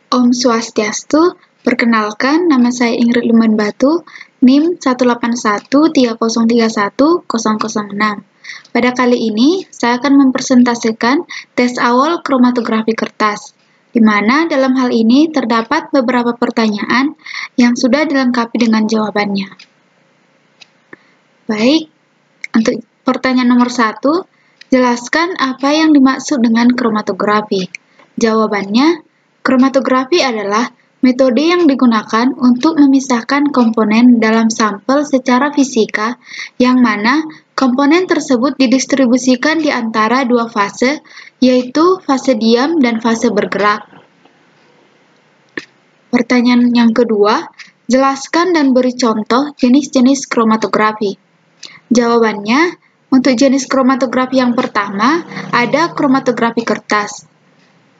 Om Swastiastu, perkenalkan nama saya Ingrid Lumbanbatu, NIM 18130310006. Pada kali ini, saya akan mempresentasikan tes awal kromatografi kertas, di mana dalam hal ini terdapat beberapa pertanyaan yang sudah dilengkapi dengan jawabannya. Baik, untuk pertanyaan nomor 1, jelaskan apa yang dimaksud dengan kromatografi. Jawabannya, kromatografi adalah metode yang digunakan untuk memisahkan komponen dalam sampel secara fisika, yang mana komponen tersebut didistribusikan di antara dua fase, yaitu fase diam dan fase bergerak. Pertanyaan yang kedua, jelaskan dan beri contoh jenis-jenis kromatografi. Jawabannya, untuk jenis kromatografi yang pertama, ada kromatografi kertas.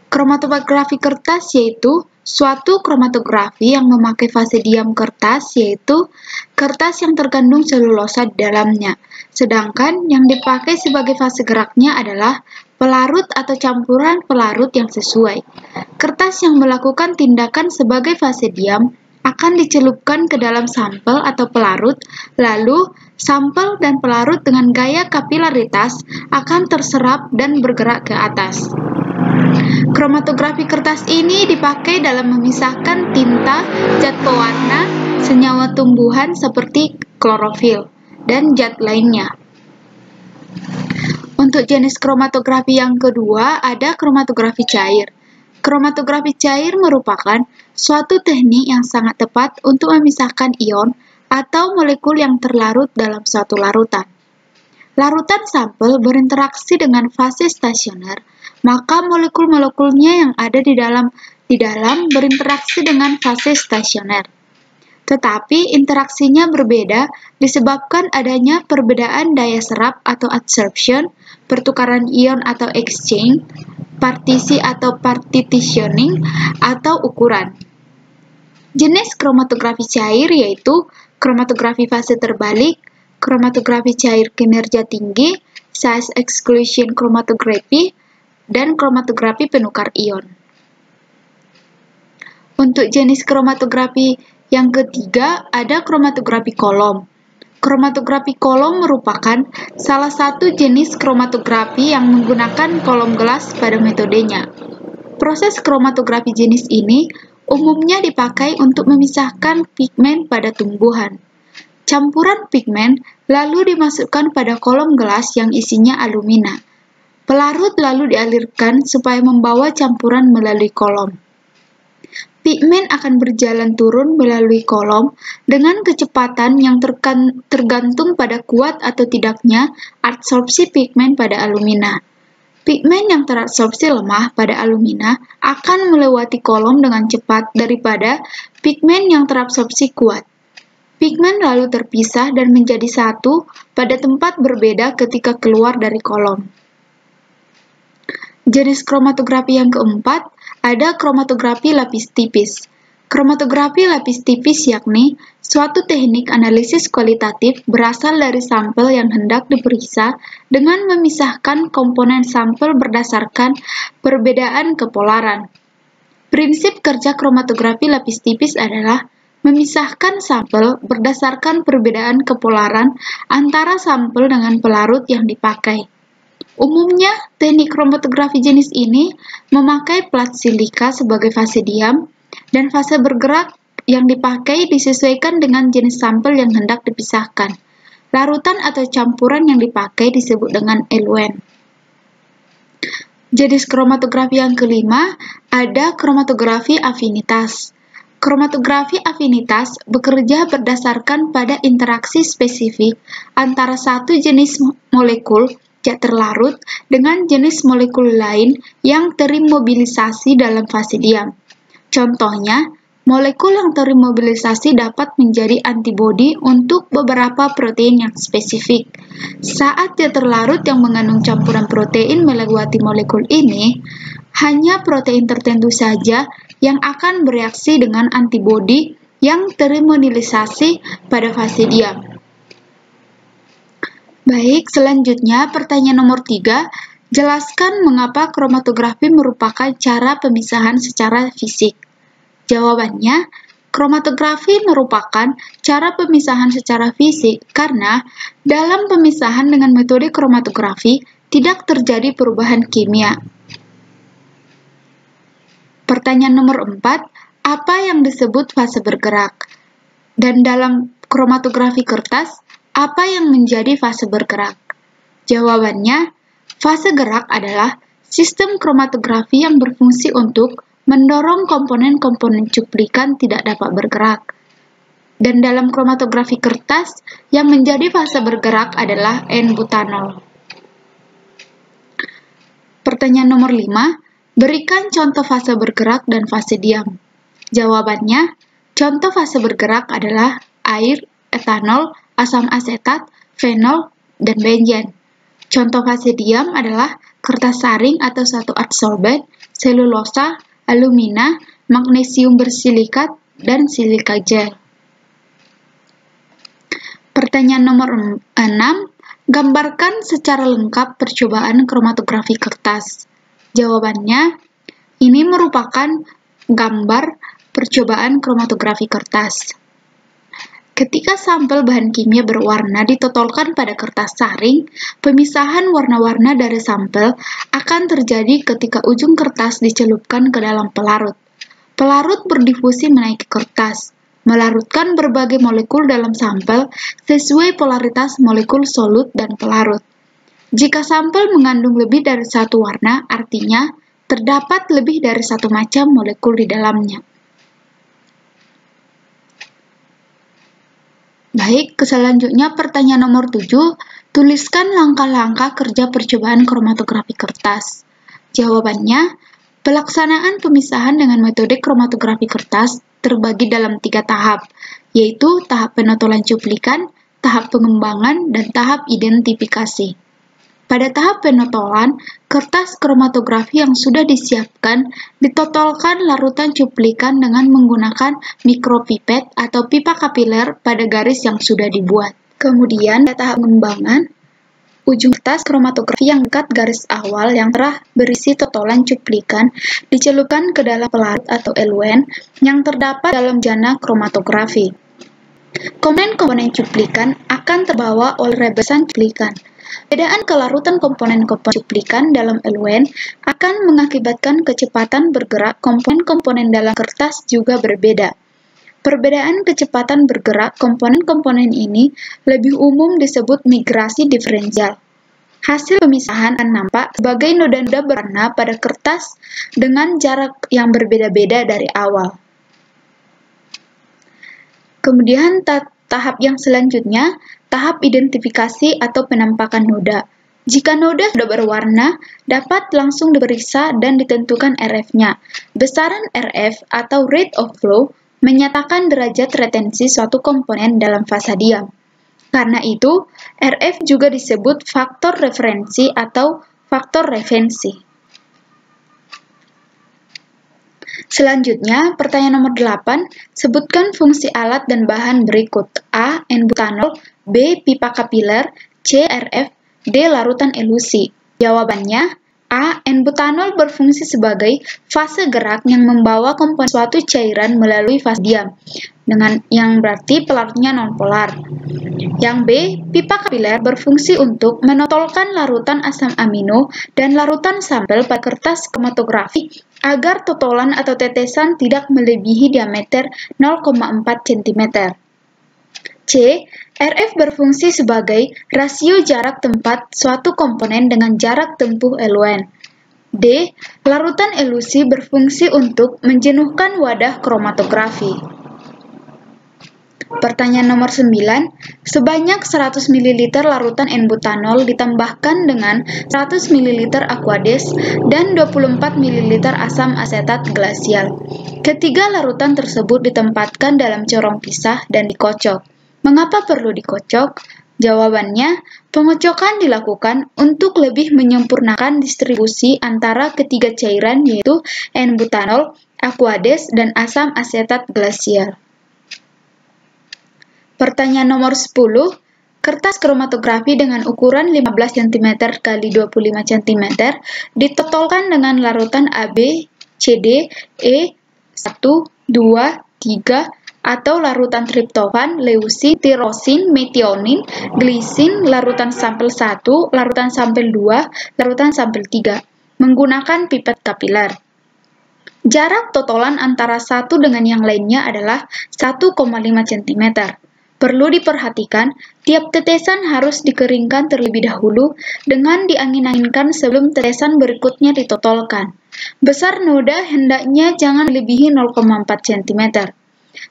Kromatografi kertas yaitu suatu kromatografi yang memakai fase diam kertas, yaitu kertas yang terkandung selulosa di dalamnya. Sedangkan yang dipakai sebagai fase geraknya adalah pelarut atau campuran pelarut yang sesuai. Kertas yang melakukan tindakan sebagai fase diam akan dicelupkan ke dalam sampel atau pelarut, lalu sampel dan pelarut dengan gaya kapilaritas akan terserap dan bergerak ke atas. Kromatografi kertas ini dipakai dalam memisahkan tinta, zat pewarna, senyawa tumbuhan seperti klorofil, dan zat lainnya. Untuk jenis kromatografi yang kedua, ada kromatografi cair. Kromatografi cair merupakan suatu teknik yang sangat tepat untuk memisahkan ion atau molekul yang terlarut dalam suatu larutan. Larutan sampel berinteraksi dengan fase stasioner, maka molekul-molekulnya yang ada di dalam berinteraksi dengan fase stasioner. Tetapi interaksinya berbeda disebabkan adanya perbedaan daya serap atau adsorption, pertukaran ion atau exchange, partisi atau partitioning, atau ukuran. Jenis kromatografi cair yaitu kromatografi fase terbalik, kromatografi cair kinerja tinggi, size exclusion chromatography, dan kromatografi penukar ion. Untuk jenis kromatografi yang ketiga, ada kromatografi kolom. Kromatografi kolom merupakan salah satu jenis kromatografi yang menggunakan kolom gelas pada metodenya. Proses kromatografi jenis ini umumnya dipakai untuk memisahkan pigmen pada tumbuhan. Campuran pigmen lalu dimasukkan pada kolom gelas yang isinya alumina. Pelarut lalu dialirkan supaya membawa campuran melalui kolom. Pigmen akan berjalan turun melalui kolom dengan kecepatan yang tergantung pada kuat atau tidaknya adsorpsi pigmen pada alumina. Pigmen yang terabsorpsi lemah pada alumina akan melewati kolom dengan cepat daripada pigmen yang terabsorpsi kuat. Pigmen lalu terpisah dan menjadi satu pada tempat berbeda ketika keluar dari kolom. Jenis kromatografi yang keempat, ada kromatografi lapis tipis. Kromatografi lapis tipis yakni suatu teknik analisis kualitatif berasal dari sampel yang hendak diperiksa dengan memisahkan komponen sampel berdasarkan perbedaan kepolaran. Prinsip kerja kromatografi lapis tipis adalah memisahkan sampel berdasarkan perbedaan kepolaran antara sampel dengan pelarut yang dipakai. Umumnya, teknik kromatografi jenis ini memakai plat silika sebagai fase diam, dan fase bergerak yang dipakai disesuaikan dengan jenis sampel yang hendak dipisahkan. Larutan atau campuran yang dipakai disebut dengan eluent. Jenis kromatografi yang kelima, ada kromatografi afinitas. Kromatografi afinitas bekerja berdasarkan pada interaksi spesifik antara satu jenis molekul zat terlarut dengan jenis molekul lain yang terimobilisasi dalam fase diam. Contohnya, molekul yang terimobilisasi dapat menjadi antibodi untuk beberapa protein yang spesifik. Saat zat terlarut yang mengandung campuran protein melewati molekul ini, hanya protein tertentu saja yang akan bereaksi dengan antibodi yang terimobilisasi pada fase diam. Baik, selanjutnya pertanyaan nomor 3, jelaskan mengapa kromatografi merupakan cara pemisahan secara fisik. Jawabannya, kromatografi merupakan cara pemisahan secara fisik karena dalam pemisahan dengan metode kromatografi tidak terjadi perubahan kimia. Pertanyaan nomor 4, apa yang disebut fase bergerak? Dan dalam kromatografi kertas, apa yang menjadi fase bergerak? Jawabannya, fase gerak adalah sistem kromatografi yang berfungsi untuk mendorong komponen-komponen cuplikan tidak dapat bergerak. Dan dalam kromatografi kertas, yang menjadi fase bergerak adalah N-butanol. Pertanyaan nomor 5, berikan contoh fase bergerak dan fase diam. Jawabannya, contoh fase bergerak adalah air, etanol, asam asetat, fenol, dan benzen. Contoh fase diam adalah kertas saring atau satu adsorben, selulosa, alumina, magnesium bersilikat, dan silika gel. Pertanyaan nomor 6, gambarkan secara lengkap percobaan kromatografi kertas. Jawabannya, ini merupakan gambar percobaan kromatografi kertas. Ketika sampel bahan kimia berwarna ditotolkan pada kertas saring, pemisahan warna-warna dari sampel akan terjadi ketika ujung kertas dicelupkan ke dalam pelarut. Pelarut berdifusi menaiki kertas, melarutkan berbagai molekul dalam sampel sesuai polaritas molekul solut dan pelarut. Jika sampel mengandung lebih dari satu warna, artinya terdapat lebih dari satu macam molekul di dalamnya. Baik, selanjutnya pertanyaan nomor 7, tuliskan langkah-langkah kerja percobaan kromatografi kertas. Jawabannya, pelaksanaan pemisahan dengan metode kromatografi kertas terbagi dalam 3 tahap, yaitu tahap penotolan cuplikan, tahap pengembangan, dan tahap identifikasi. Pada tahap penotolan, kertas kromatografi yang sudah disiapkan ditotolkan larutan cuplikan dengan menggunakan mikropipet atau pipa kapiler pada garis yang sudah dibuat. Kemudian, pada tahap pengembangan, ujung kertas kromatografi yang dekat garis awal yang telah berisi totolan cuplikan dicelupkan ke dalam pelarut atau eluen yang terdapat dalam jana kromatografi. Komponen-komponen cuplikan akan terbawa oleh rebesan cuplikan. Perbedaan kelarutan komponen-komponen cuplikan dalam eluen akan mengakibatkan kecepatan bergerak komponen-komponen dalam kertas juga berbeda. Perbedaan kecepatan bergerak komponen-komponen ini lebih umum disebut migrasi diferensial. Hasil pemisahan akan nampak sebagai noda-noda berwarna pada kertas dengan jarak yang berbeda-beda dari awal. Kemudian tahap yang selanjutnya, tahap identifikasi atau penampakan noda. Jika noda sudah berwarna, dapat langsung diperiksa dan ditentukan RF-nya. Besaran RF atau rate of flow menyatakan derajat retensi suatu komponen dalam fase diam. Karena itu, RF juga disebut faktor referensi atau faktor referensi. Selanjutnya, pertanyaan nomor 8, sebutkan fungsi alat dan bahan berikut. A. N-butanol, B. Pipa kapiler, C. RF, D. Larutan elusi. Jawabannya, A. N-butanol berfungsi sebagai fase gerak yang membawa komponen suatu cairan melalui fase diam, dengan yang berarti pelarutnya nonpolar. Yang B. Pipa kapiler berfungsi untuk menotolkan larutan asam amino dan larutan sampel pada kertas kromatografi agar totolan atau tetesan tidak melebihi diameter 0,4 cm. C. RF berfungsi sebagai rasio jarak tempat suatu komponen dengan jarak tempuh eluen. D. Larutan elusi berfungsi untuk menjenuhkan wadah kromatografi. Pertanyaan nomor 9, sebanyak 100 ml larutan N-butanol ditambahkan dengan 100 ml Aquades dan 24 ml asam asetat glasial. Ketiga larutan tersebut ditempatkan dalam corong pisah dan dikocok. Mengapa perlu dikocok? Jawabannya, pengocokan dilakukan untuk lebih menyempurnakan distribusi antara ketiga cairan yaitu N-butanol, Aquades, dan asam asetat glasial. Pertanyaan nomor 10, kertas kromatografi dengan ukuran 15 cm x 25 cm ditotolkan dengan larutan AB, CD, E, 1, 2, 3, atau larutan triptofan, leusin, tirosin, metionin, glisin, larutan sampel 1, larutan sampel 2, larutan sampel 3, menggunakan pipet kapiler. Jarak totalan antara satu dengan yang lainnya adalah 1,5 cm. Perlu diperhatikan, tiap tetesan harus dikeringkan terlebih dahulu dengan diangin-anginkan sebelum tetesan berikutnya ditotolkan. Besar noda hendaknya jangan melebihi 0,4 cm.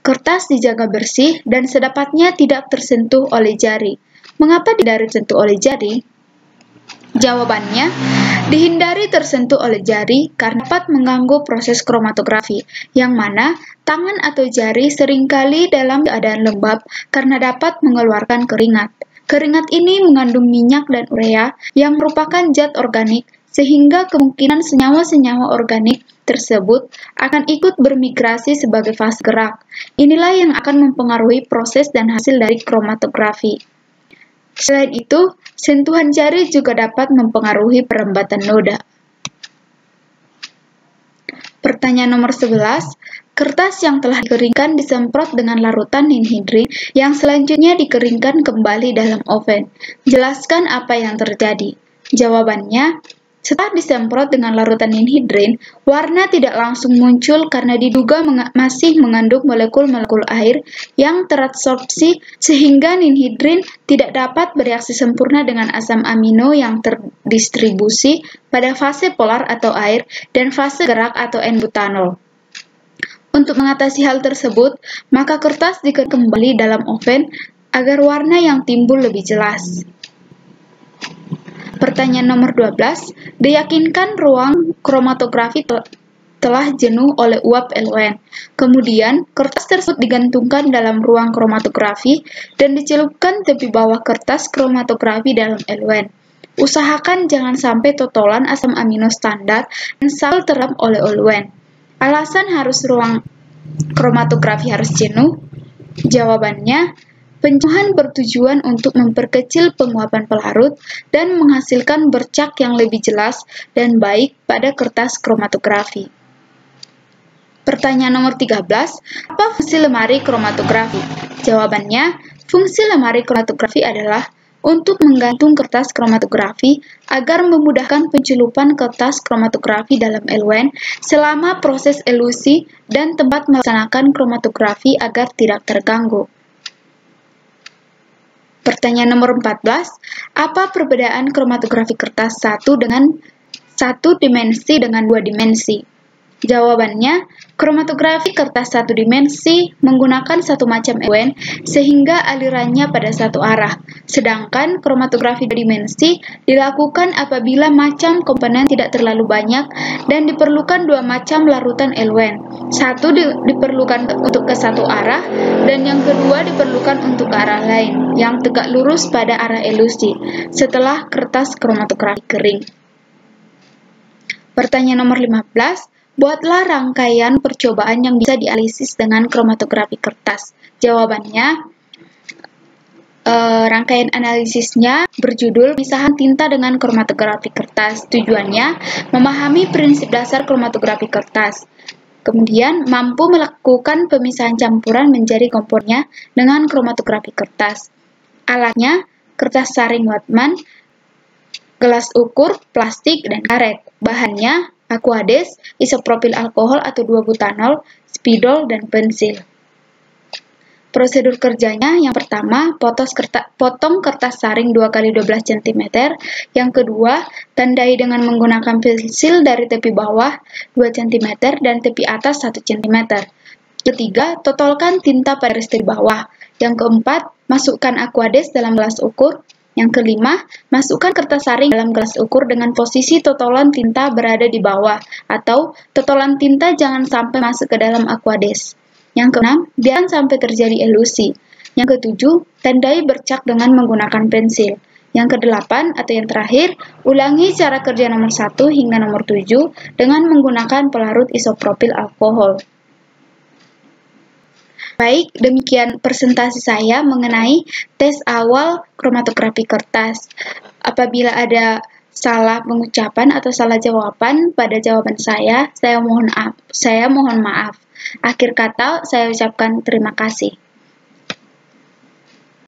Kertas dijaga bersih dan sedapatnya tidak tersentuh oleh jari. Mengapa tidak tersentuh oleh jari? Jawabannya, dihindari tersentuh oleh jari karena dapat mengganggu proses kromatografi, yang mana tangan atau jari seringkali dalam keadaan lembab karena dapat mengeluarkan keringat. Keringat ini mengandung minyak dan urea yang merupakan zat organik, sehingga kemungkinan senyawa-senyawa organik tersebut akan ikut bermigrasi sebagai fase gerak. Inilah yang akan mempengaruhi proses dan hasil dari kromatografi. Selain itu, sentuhan jari juga dapat mempengaruhi perembatan noda. Pertanyaan nomor 11, kertas yang telah dikeringkan disemprot dengan larutan ninhidrin yang selanjutnya dikeringkan kembali dalam oven. Jelaskan apa yang terjadi. Jawabannya, setelah disemprot dengan larutan ninhidrin, warna tidak langsung muncul karena diduga masih mengandung molekul-molekul air yang terabsorpsi sehingga ninhidrin tidak dapat bereaksi sempurna dengan asam amino yang terdistribusi pada fase polar atau air dan fase gerak atau N-butanol. Untuk mengatasi hal tersebut, maka kertas dikeringkan kembali dalam oven agar warna yang timbul lebih jelas. Pertanyaan nomor 12, diyakinkan ruang kromatografi telah jenuh oleh uap LUN. Kemudian, kertas tersebut digantungkan dalam ruang kromatografi dan dicelupkan tepi bawah kertas kromatografi dalam LUN. Usahakan jangan sampai totalan asam amino standar dan sal terendam oleh LUN. Alasan harus ruang kromatografi harus jenuh? Jawabannya, penjenuhan bertujuan untuk memperkecil penguapan pelarut dan menghasilkan bercak yang lebih jelas dan baik pada kertas kromatografi. Pertanyaan nomor 13, apa fungsi lemari kromatografi? Jawabannya, fungsi lemari kromatografi adalah untuk menggantung kertas kromatografi agar memudahkan pencelupan kertas kromatografi dalam LUN selama proses elusi dan tempat melaksanakan kromatografi agar tidak terganggu. Pertanyaan nomor 14, apa perbedaan kromatografi kertas satu dimensi dengan 2 dimensi? Jawabannya, kromatografi kertas 1 dimensi menggunakan satu macam LUN sehingga alirannya pada satu arah, sedangkan kromatografi 2 dimensi dilakukan apabila macam komponen tidak terlalu banyak dan diperlukan 2 macam larutan LUN. Satu diperlukan untuk ke satu arah dan yang kedua diperlukan untuk ke arah lain yang tegak lurus pada arah elusi setelah kertas kromatografi kering. Pertanyaan nomor 15, buatlah rangkaian percobaan yang bisa dianalisis dengan kromatografi kertas. Jawabannya, rangkaian analisisnya berjudul Pemisahan Tinta dengan Kromatografi Kertas. Tujuannya, memahami prinsip dasar kromatografi kertas. Kemudian, mampu melakukan pemisahan campuran menjadi komponennya dengan kromatografi kertas. Alatnya, kertas saring Whatman, gelas ukur, plastik, dan karet. Bahannya, aquades, isopropil alkohol atau 2-butanol, spidol, dan pensil. Prosedur kerjanya, yang pertama, potong kertas saring 2x12 cm. Yang kedua, tandai dengan menggunakan pensil dari tepi bawah 2 cm dan tepi atas 1 cm. Ketiga, totolkan tinta pada garis tepi bawah. Yang keempat, masukkan aquades dalam gelas ukur. Yang kelima, masukkan kertas saring dalam gelas ukur dengan posisi totolan tinta berada di bawah, atau totolan tinta jangan sampai masuk ke dalam aquades. Yang keenam, jangan sampai terjadi elusi. Yang ketujuh, tandai bercak dengan menggunakan pensil. Yang kedelapan, atau yang terakhir, ulangi cara kerja nomor 1 hingga nomor 7 dengan menggunakan pelarut isopropil alkohol. Baik, demikian presentasi saya mengenai tes awal kromatografi kertas. Apabila ada salah pengucapan atau salah jawaban pada jawaban saya mohon maaf. Akhir kata, saya ucapkan terima kasih.